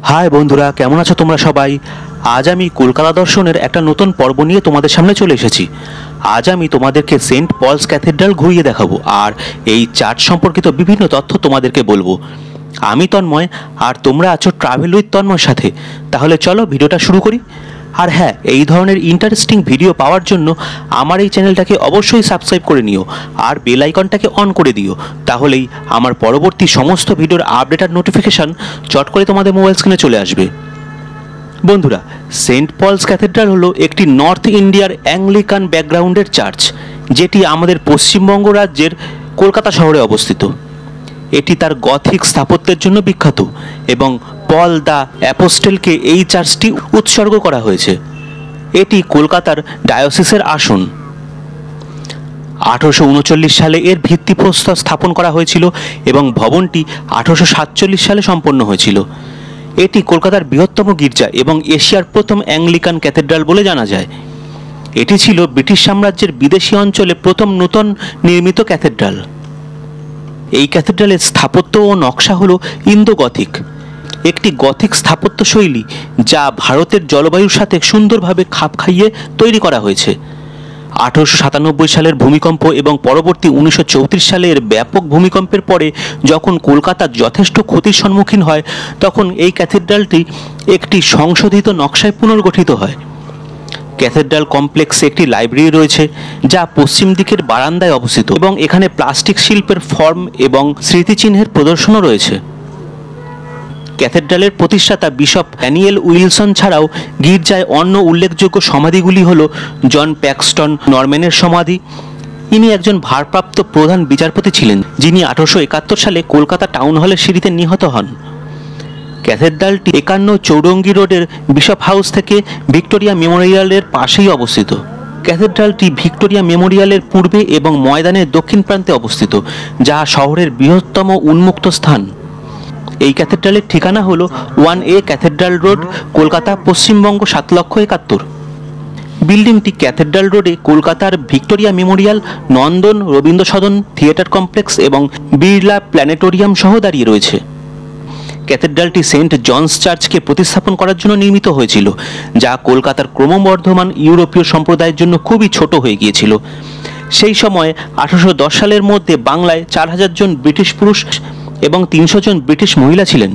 High বন্ধুরা, কেমন আছো তোমরা সবাই? আজ আমি কলকাতা দর্শনের একটা নতুন পর্ব নিয়ে তোমাদের সামনে চলে এসেছি। আজ আমি তোমাদেরকে সেন্ট পলস ক্যাথেড্রাল ঘুরিয়ে দেখাবো আর এই চার্চ সম্পর্কিত বিভিন্ন তথ্য তোমাদেরকে বলবো। আমি তন্ময় আর তোমরা আছো ট্রাভেল উইথ তন্ময়ের সাথে। তাহলে চলো ভিডিওটা শুরু করি। আর হ্যাঁ, এই ধরনের ইন্টারেস্টিং ভিডিও পাওয়ার জন্য আমার এই চ্যানেলটাকে অবশ্যই সাবস্ক্রাইব করে নিও আর বেল আইকনটাকে অন করে দিও। তাহলেই আমার পরবর্তী সমস্ত ভিডিওর আপডেট আর নোটিফিকেশান চট করে তোমাদের মোবাইল স্ক্রিনে চলে আসবে। বন্ধুরা, সেন্ট পলস ক্যাথেড্রাল হলো একটি নর্থ ইন্ডিয়ার অ্যাংলিকান ব্যাকগ্রাউন্ডের চার্চ, যেটি আমাদের পশ্চিমবঙ্গ রাজ্যের কলকাতা শহরে অবস্থিত। এটি তার গথিক স্থাপত্যের জন্য বিখ্যাত এবং পল দ্য অ্যাপোস্টেলকে এই চার্চটি উৎসর্গ করা হয়েছে। এটি কলকাতার ডায়োসিসের আসন। 1839 সালে এর ভিত্তিপ্রস্তর স্থাপন করা হয়েছিল এবং ভবনটি 1847 সালে সম্পন্ন হয়েছিল। এটি কলকাতার বৃহত্তম গির্জা এবং এশিয়ার প্রথম অ্যাংলিকান ক্যাথেড্রাল বলে জানা যায়। এটি ছিল ব্রিটিশ সাম্রাজ্যের বিদেশি অঞ্চলে প্রথম নতুন নির্মিত ক্যাথেড্রাল। এই ক্যাথেড্রালের স্থাপত্য ও নকশা হলো ইন্দো গথিক, একটি গথিক স্থাপত্য শৈলী যা ভারতের জলবায়ুর সাথে সুন্দরভাবে খাপ খাইয়ে তৈরি করা হয়েছে। 1897 সালের ভূমিকম্প এবং পরবর্তী 1934 সালের ব্যাপক ভূমিকম্পের পরে যখন কলকাতা যথেষ্ট ক্ষতির সম্মুখীন হয়, তখন এই ক্যাথেড্রালটি একটি সংশোধিত নকশায় পুনর্গঠিত হয়। ক্যাথেড্রাল কমপ্লেক্সে একটি লাইব্রেরি রয়েছে যা পশ্চিম দিকের বারান্দায় অবস্থিত এবং এখানে প্লাস্টিক শিল্পের ফর্ম এবং স্মৃতিচিহ্নের প্রদর্শনও রয়েছে। ক্যাথেড্রালের প্রতিষ্ঠাতা বিশপ ড্যানিয়েল উইলসন ছাড়াও গির্জায় অন্য উল্লেখযোগ্য সমাধিগুলি হল জন প্যাক্সটন নরম্যানের সমাধি। ইনি একজন ভারপ্রাপ্ত প্রধান বিচারপতি ছিলেন, যিনি 1871 সালে কলকাতা টাউন হলের সিঁড়িতে নিহত হন। ক্যাথেড্রালটি 51 চৌরঙ্গি রোডের বিশপ হাউস থেকে ভিক্টোরিয়া মেমোরিয়ালের পাশেই অবস্থিত। ক্যাথেড্রালটি ভিক্টোরিয়া মেমোরিয়ালের পূর্বে এবং ময়দানের দক্ষিণ প্রান্তে অবস্থিত, যা শহরের বৃহত্তম উন্মুক্ত স্থান। এই ক্যাথেড্রালের ঠিকানা হলো 1A cathedral road, Kolkata, Paschimbanga 7,71,000। বিল্ডিংটি ক্যাথেড্রাল রোডে কলকাতার ভিক্টোরিয়া মেমোরিয়াল, নন্দন, রবীন্দ্র সদন, থিয়েটার কমপ্লেক্স এবং বিড়লা প্ল্যানেটোরিয়াম সহ দাঁড়িয়ে রয়েছে। ক্যাথেড্রালটি সেন্ট জনস চার্চকে প্রতিস্থাপন করার জন্য নির্মিত হয়েছিল, যা কলকাতার ক্রমবর্ধমান ইউরোপীয় সম্প্রদায়ের জন্য খুবই ছোট হয়ে গিয়েছিল। সেই সময় 1810 সালের মধ্যে বাংলায় 4000 জন ব্রিটিশ পুরুষ এবং 300 জন ব্রিটিশ মহিলা ছিলেন।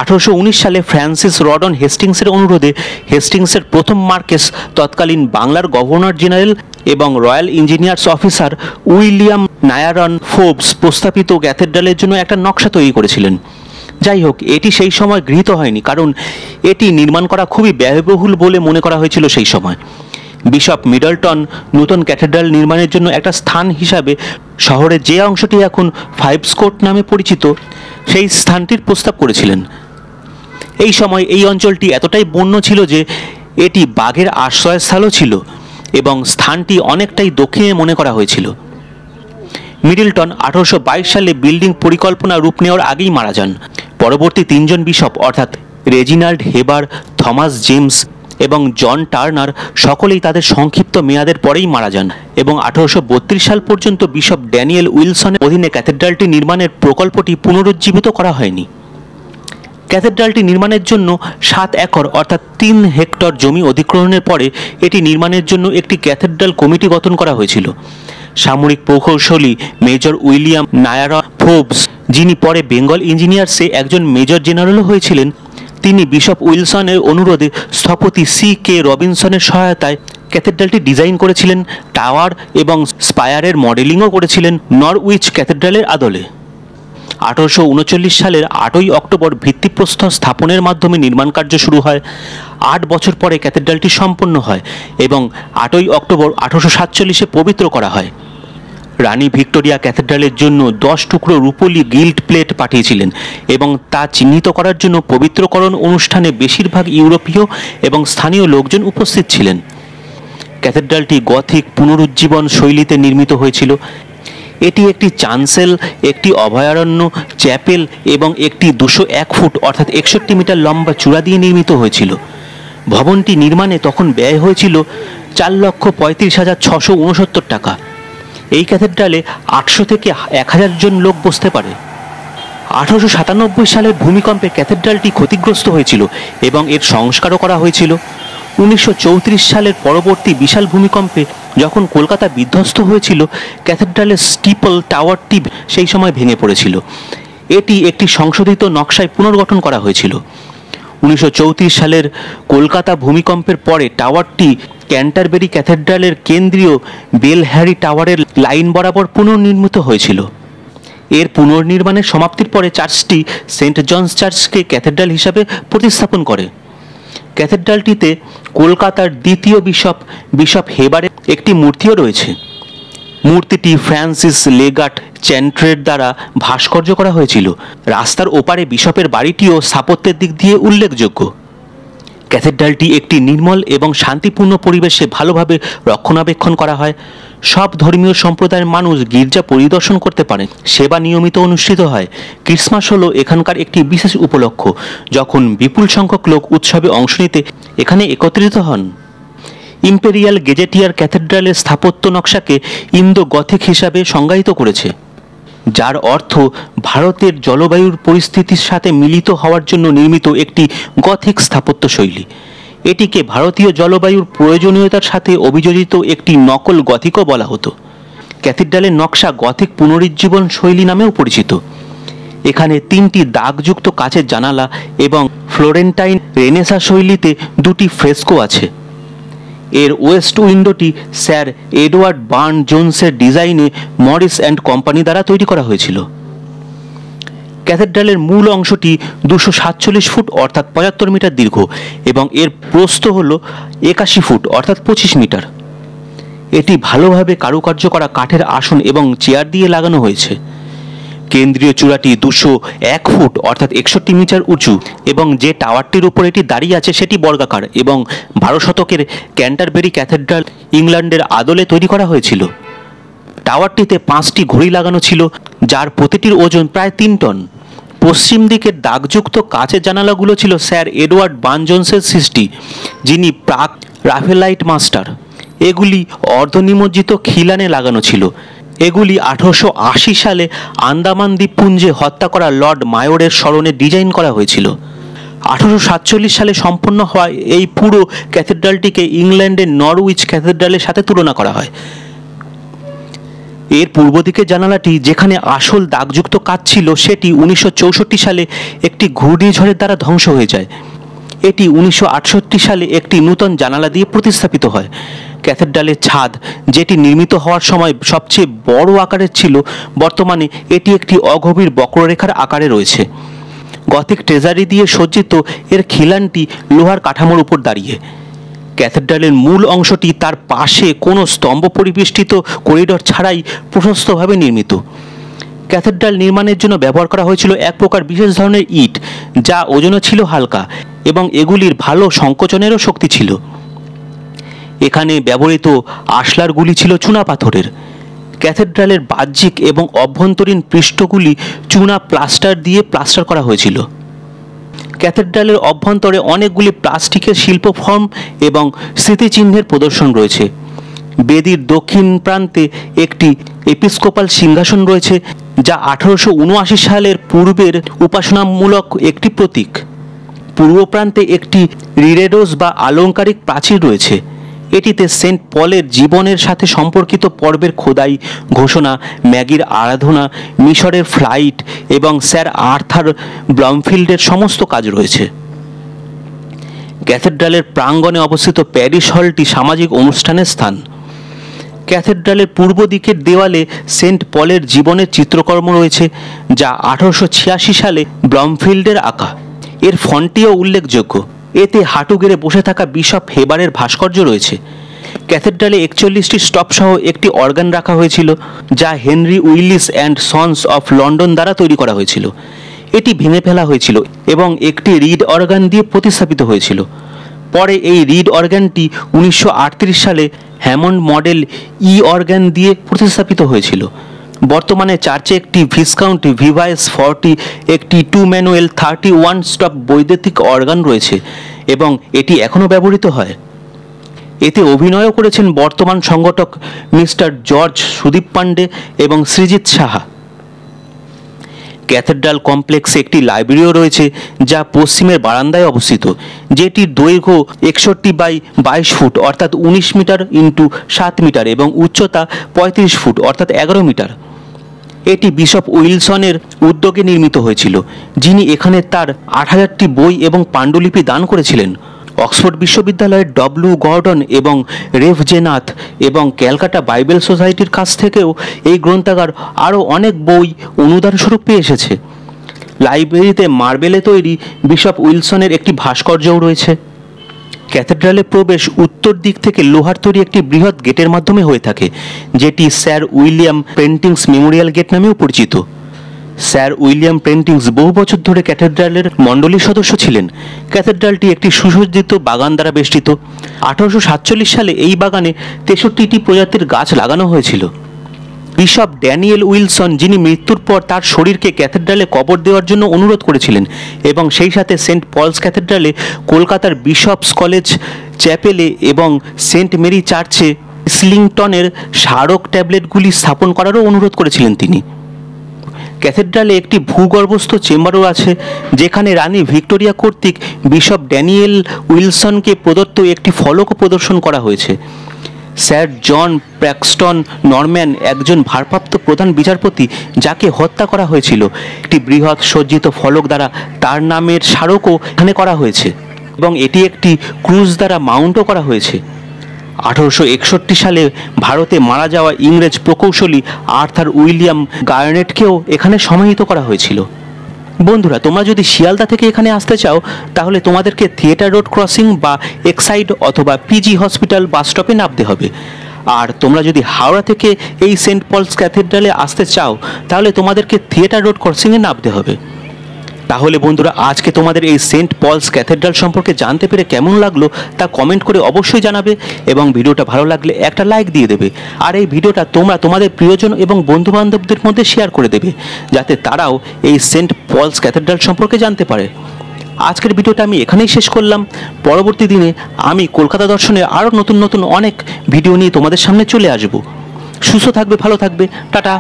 1819 সালে ফ্রান্সিস রডন হেস্টিংসের অনুরোধে হেস্টিংসের প্রথম মার্কেস তৎকালীন বাংলার গভর্নর জেনারেল এবং Royal Engineers officer William Nairn Forbes প্রস্তাবিত ক্যাথেড্রালের জন্য একটা নকশা তৈরি করেছিলেন। যাই হোক, এটি সেই সময় গৃহীত হয়নি, কারণ এটি নির্মাণ করা খুবই ব্যয়বহুল বলে মনে করা হয়েছিল সেই সময়। বিশপ মিডলটন নতুন ক্যাথেড্রাল নির্মাণের জন্য একটা স্থান হিসাবে শহরের যে অংশটি এখন ফাইভস কোর্ট নামে পরিচিত সেই স্থানটির প্রস্তাব করেছিলেন। এই সময় এই অঞ্চলটি এতটাই বন্য ছিল যে এটি বাঘের আশ্রয়স্থলও ছিল এবং স্থানটি অনেকটাই দক্ষিণে মনে করা হয়েছিল। মিডলটন 1822 সালে বিল্ডিং পরিকল্পনা রূপ নেওয়ার আগেই মারা যান। পরবর্তী 3 জন বিশপ অর্থাৎ রেজিনাল্ড হেবার, থমাস জেমস এবং জন টার্নার সকলেই তাদের সংক্ষিপ্ত মেয়াদের পরেই মারা যান এবং 1832 সাল পর্যন্ত বিশপ ড্যানিয়েল উইলসনের অধীনে ক্যাথেড্রালটি নির্মাণের প্রকল্পটি পুনরুজ্জীবিত করা হয়নি। ক্যাথেড্রালটি নির্মাণের জন্য 7 একর অর্থাৎ 3 হেক্টর জমি অধিগ্রহণের পরে এটি নির্মাণের জন্য একটি ক্যাথেড্রাল কমিটি গঠন করা হয়েছিল। সামরিক প্রকৌশলী মেজর উইলিয়াম নায়ারন ফোর্বস, যিনি পরে বেঙ্গল ইঞ্জিনিয়ার্সে একজন মেজর জেনারেলও হয়েছিলেন, তিনি বিশপ উইলসনের অনুরোধে স্থপতি C.K. রবিনসনের সহায়তায় ক্যাথেড্রালটি ডিজাইন করেছিলেন। টাওয়ার এবং স্পায়ারের মডেলিংও করেছিলেন নরউইচ ক্যাথেড্রালের আদলে। 1839 সালের 8ই অক্টোবর ভিত্তিপ্রস্তর স্থাপনের মাধ্যমে নির্মাণ কার্য শুরু হয়। 8 বছর পরে ক্যাথেড্রালটি সম্পন্ন হয় এবং 8ই অক্টোবর 1847 পবিত্র করা হয়। রানী ভিক্টোরিয়া ক্যাথেড্রালের জন্য 10 টুকরো রূপোলি গিল্ড প্লেট পাঠিয়েছিলেন এবং তা চিহ্নিত করার জন্য পবিত্রকরণ অনুষ্ঠানে বেশিরভাগ ইউরোপীয় এবং স্থানীয় লোকজন উপস্থিত ছিলেন। ক্যাথেড্রালটি গথিক পুনরুজ্জীবন শৈলীতে নির্মিত হয়েছিল। এটি একটি চান্সেল, একটি অভয়ারণ্য, চ্যাপেল এবং একটি 201 ফুট অর্থাৎ 61 মিটার লম্বা চূড়া দিয়ে নির্মিত হয়েছিল। ভবনটি নির্মাণে তখন ব্যয় হয়েছিল 4,35,669 টাকা। এই ক্যাথেড্রালে 800 থেকে 1000 জন লোক বসতে পারে। 1897 সালের ভূমিকম্পে ক্যাথেড্রালটি ক্ষতিগ্রস্ত হয়েছিল এবং এর সংস্কারও করা হয়েছিল। 1934 সালের পরবর্তী বিশাল ভূমিকম্পে যখন কলকাতা বিধ্বস্ত হয়েছিল, ক্যাথেড্রালের স্টিপল টাওয়ারটি সেই সময় ভেঙে পড়েছিল। এটি একটি সংশোধিত নকশায় পুনর্গঠন করা হয়েছিল। 1934 সালের কলকাতা ভূমিকম্পের পরে টাওয়ারটি ক্যান্টারবেরি ক্যাথেড্রালের কেন্দ্রীয় বেলহ্যারি টাওয়ারের লাইন বরাবর পুনর্নির্মিত হয়েছিল। এর পুনর্নির্মাণের সমাপ্তির পরে চার্চটি সেন্ট জনস চার্চকে ক্যাথেড্রাল হিসাবে প্রতিস্থাপন করে। ক্যাথেড্রালটিতে কলকাতার দ্বিতীয় বিশপ হেবারের একটি মূর্তিও রয়েছে। মূর্তিটি ফ্রান্সিস লেগাট চ্যান্ট্রের দ্বারা ভাস্কর্য করা হয়েছিল। রাস্তার ওপারে বিশপের বাড়িটিও স্থাপত্যের দিক দিয়ে উল্লেখযোগ্য। ক্যাথেড্রালটি একটি নির্মল এবং শান্তিপূর্ণ পরিবেশে ভালোভাবে রক্ষণাবেক্ষণ করা হয়। সব ধর্মীয় সম্প্রদায়ের মানুষ গির্জা পরিদর্শন করতে পারেন। সেবা নিয়মিত অনুষ্ঠিত হয়। ক্রিসমাস হলো এখানকার একটি বিশেষ উপলক্ষ, যখন বিপুল সংখ্যক লোক উৎসবে অংশ নিতে এখানে একত্রিত হন। ইম্পেরিয়াল গেজেটিয়ার ক্যাথেড্রালের স্থাপত্য নকশাকে ইন্দো গথিক হিসাবে সংজ্ঞায়িত করেছে, যার অর্থ ভারতের জলবায়ুর পরিস্থিতির সাথে মিলিত হওয়ার জন্য নির্মিত একটি গথিক স্থাপত্য শৈলী। এটিকে ভারতীয় জলবায়ুর প্রয়োজনীয়তার সাথে অভিযোজিত একটি নকল গথিকও বলা হতো। ক্যাথেড্রালের নকশা গথিক পুনরুজ্জীবন শৈলী নামেও পরিচিত। এখানে 3টি দাগযুক্ত কাচের জানালা এবং ফ্লোরেন্টাইন রেনেসাঁ শৈলীতে 2টি ফ্রেস্কো আছে। এর ওয়েস্ট উইন্ডোটি স্যার এডওয়ার্ড বার্ন জোন্সের ডিজাইনে মরিস অ্যান্ড কোম্পানি দ্বারা তৈরি করা হয়েছিল। ক্যাথেড্রালের মূল অংশটি 247 ফুট অর্থাৎ 75 মিটার দীর্ঘ এবং এর প্রস্থ হল 81 ফুট অর্থাৎ 25 মিটার। এটি ভালোভাবে কারুকার্য করা কাঠের আসন এবং চেয়ার দিয়ে লাগানো হয়েছে। কেন্দ্রীয় চূড়াটি 201 ফুট অর্থাৎ 61 মিটার উঁচু এবং যে টাওয়ারটির উপর এটি দাঁড়িয়ে আছে সেটি বর্গাকার এবং 12 শতকের ক্যান্টারবেরি ক্যাথেড্রাল ইংল্যান্ডের আদলে তৈরি করা হয়েছিল। টাওয়ারটিতে 5টি ঘড়ি লাগানো ছিল, যার প্রতিটির ওজন প্রায় 3 টন। পশ্চিম দিকের দাগযুক্ত কাচের জানালাগুলো ছিল স্যার এডওয়ার্ড বার্ন জোন্সের সৃষ্টি, যিনি প্রাক রাফেলাইট মাস্টার। এগুলি অর্ধনিমজ্জিত খিলানে লাগানো ছিল। এগুলি 1880 সালে আন্দামান দ্বীপপুঞ্জে হত্যা করা লর্ড মায়োরের স্মরণে ডিজাইন করা হয়েছিল। 1847 সালে সম্পন্ন হওয়া এই পুরো ক্যাথেড্রালটিকে ইংল্যান্ডের নরউইচ ক্যাথেড্রালের সাথে তুলনা করা হয়। এর পূর্ব দিকের জানালাটি যেখানে আসল দাগযুক্ত কাচ ছিল, সেটি 1964 সালে একটি ঘূর্ণিঝড়ের দ্বারা ধ্বংস হয়ে যায়। এটি 1968 সালে একটি নূতন জানালা দিয়ে প্রতিস্থাপিত হয়। ক্যাথেড্রালের ছাদ, যেটি নির্মিত হওয়ার সময় সবচেয়ে বড় আকারের ছিল, বর্তমানে এটি একটি অগভীর বক্ররেখার আকারে রয়েছে। গথিক ট্রেজারি দিয়ে সজ্জিত এর খিলানটি লোহার কাঠামোর উপর দাঁড়িয়ে। ক্যাথেড্রালের মূল অংশটি তার পাশে কোনো স্তম্ভ পরিবেষ্টিত করিডর ছাড়াই প্রশস্তভাবে নির্মিত। ক্যাথেড্রাল নির্মাণের জন্য ব্যবহার করা হয়েছিল এক প্রকার বিশেষ ধরনের ইট, যা ওজনে ছিল হালকা এবং এগুলির ভালো সংকোচনেরও শক্তি ছিল। এখানে ব্যবহৃত আশলারগুলি ছিল চুনা পাথরের। ক্যাথেড্রালের বাহ্যিক এবং অভ্যন্তরীণ পৃষ্ঠগুলি চুনা প্লাস্টার দিয়ে প্লাস্টার করা হয়েছিল। ক্যাথেড্রালের অভ্যন্তরে অনেকগুলি প্লাস্টিকের শিল্প ফর্ম এবং স্মৃতিচিহ্নের প্রদর্শন রয়েছে। বেদির দক্ষিণ প্রান্তে একটি এপিস্কোপাল সিংহাসন রয়েছে, যা 1879 সালের পূর্বের উপাসনামূলক একটি প্রতীক। পূর্ব প্রান্তে একটি রিরেডোস বা আলংকারিক প্রাচীর রয়েছে। এটিতে সেন্ট পলের জীবনের সাথে সম্পর্কিত পর্বের খোদাই, ঘোষণা, ম্যাগির আরাধনা, মিশরের ফ্লাইট এবং স্যার আর্থার ব্লামফিল্ডের সমস্ত কাজ রয়েছে। ক্যাথেড্রালের প্রাঙ্গণে অবস্থিত প্যারিশ হলটি সামাজিক অনুষ্ঠানের স্থান। ক্যাথেড্রালের পূর্ব দিকের দেওয়ালে সেন্ট পলের জীবনের চিত্রকর্ম রয়েছে, যা 1886 সালে ব্লামফিল্ডের আঁকা। এর ফন্টটিও উল্লেখযোগ্য। এতে হাঁটু গেড়ে বসে থাকা বিশপ হেবারের ভাস্কর্য রয়েছে। ক্যাথেড্রালে 41টি স্টপ সহ একটি অর্গান রাখা হয়েছিল, যা Henry Willis and sons of London দ্বারা তৈরি করা হয়েছিল। এটি ভেঙে ফেলা হয়েছিল এবং একটি রিড অর্গান দিয়ে প্রতিস্থাপিত হয়েছিল। পরে এই রিড অর্গানটি 1938 সালে হ্যামন্ড মডেল অর্গান দিয়ে প্রতিস্থাপিত হয়েছিল। বর্তমানে চার্চে একটি ভিসকাউন্ট ভিভাইস 40, একটি 2 ম্যানুয়াল 31 স্টপ বৈদ্যুতিক অর্গান রয়েছে এবং এটি এখনও ব্যবহৃত হয়। এতে অভিনয়ও করেছেন বর্তমান সংগঠক মিস্টার জর্জ সুদীপ পান্ডে এবং সৃজিত সাহা। ক্যাথেড্রাল কমপ্লেক্সে একটি লাইব্রেরিও রয়েছে, যা পশ্চিমের বারান্দায় অবস্থিত, যেটির দৈর্ঘ্য 61 বাই 22 ফুট অর্থাৎ 19 মিটার ইন্টু 7 মিটার এবং উচ্চতা 35 ফুট অর্থাৎ 11 মিটার। এটি বিশপ উইলসনের উদ্যোগে নির্মিত হয়েছিল, যিনি এখানে তার 8000টি বই এবং পাণ্ডুলিপি দান করেছিলেন। অক্সফোর্ড বিশ্ববিদ্যালয়ের ডব্লিউ গর্ডন এবং রেভ জে নাথ এবং ক্যালকাটা বাইবেল সোসাইটির কাছ থেকেও এই গ্রন্থাগার আরও অনেক বই অনুদানস্বরূপ পেয়ে এসেছে। লাইব্রেরিতে মার্বেলে তৈরি বিশপ উইলসনের একটি ভাস্কর্যও রয়েছে। ক্যাথেড্রালে প্রবেশ উত্তর দিক থেকে লোহার তৈরি একটি বৃহৎ গেটের মাধ্যমে হয়ে থাকে, যেটি Sir William Paintings Memorial Gate নামেও পরিচিত। স্যার উইলিয়াম পেন্টিংস বহু বছর ধরে ক্যাথেড্রালের মণ্ডলীর সদস্য ছিলেন। ক্যাথেড্রালটি একটি সুসজ্জিত বাগান দ্বারা বেষ্টিত। 1847 সালে এই বাগানে 63টি প্রজাতির গাছ লাগানো হয়েছিল। বিশপ ড্যানিয়েল উইলসন, যিনি মৃত্যুর পর তার শরীরকে ক্যাথেড্রালে কবর দেওয়ার জন্য অনুরোধ করেছিলেন এবং সেই সাথে সেন্ট পলস ক্যাথেড্রালে, কলকাতার বিশপস কলেজ চ্যাপেলে এবং সেন্ট মেরি চার্চে ইসলিংটনের স্মারক ট্যাবলেটগুলি স্থাপন করারও অনুরোধ করেছিলেন তিনি। ক্যাথেড্রালে একটি ভূগর্ভস্থ চেম্বারও আছে, যেখানে রানী ভিক্টোরিয়া কর্তৃক বিশপ ড্যানিয়েল উইলসনকে প্রদত্ত একটি ফলকও প্রদর্শন করা হয়েছে। স্যার জন প্যাক্সটন নরম্যান একজন ভারপ্রাপ্ত প্রধান বিচারপতি, যাকে হত্যা করা হয়েছিল। একটি বৃহৎ সজ্জিত ফলক দ্বারা তার নামের স্মারকও এখানে করা হয়েছে এবং এটি একটি ক্রুজ দ্বারা মাউন্টও করা হয়েছে। 1861 সালে ভারতে মারা যাওয়া ইংরেজ প্রকৌশলী আর্থার উইলিয়াম গার্নেটকেও এখানে সমাহিত করা হয়েছিল। বন্ধুরা, তোমরা যদি শিয়ালদা থেকে এখানে আসতে চাও, তাহলে তোমাদেরকে থিয়েটার রোড ক্রসিং বা এক্সাইড অথবা পিজি হসপিটাল বাস স্টপে নামতে হবে। আর তোমরা যদি হাওড়া থেকে এই সেন্ট পলস ক্যাথেড্রালে আসতে চাও, তাহলে তোমাদেরকে থিয়েটার রোড ক্রসিংয়ে নামতে হবে। তাহলে বন্ধুরা, আজকে তোমাদের এই সেন্ট পলস ক্যাথেড্রাল সম্পর্কে জানতে পেরে কেমন লাগলো তা কমেন্ট করে অবশ্যই জানাবে এবং ভিডিওটা ভালো লাগলে একটা লাইক দিয়ে দেবে। আর এই ভিডিওটা তোমরা তোমাদের প্রিয়জন এবং বন্ধুবান্ধবদের মধ্যে শেয়ার করে দেবে, যাতে তারাও এই সেন্ট পলস ক্যাথেড্রাল সম্পর্কে জানতে পারে। আজকের ভিডিওটা আমি এখানেই শেষ করলাম। পরবর্তী দিনে আমি কলকাতা দর্শনের আরও নতুন নতুন অনেক ভিডিও নিয়ে তোমাদের সামনে চলে আসব। সুস্থ থাকবে, ভালো থাকবে, টাটা।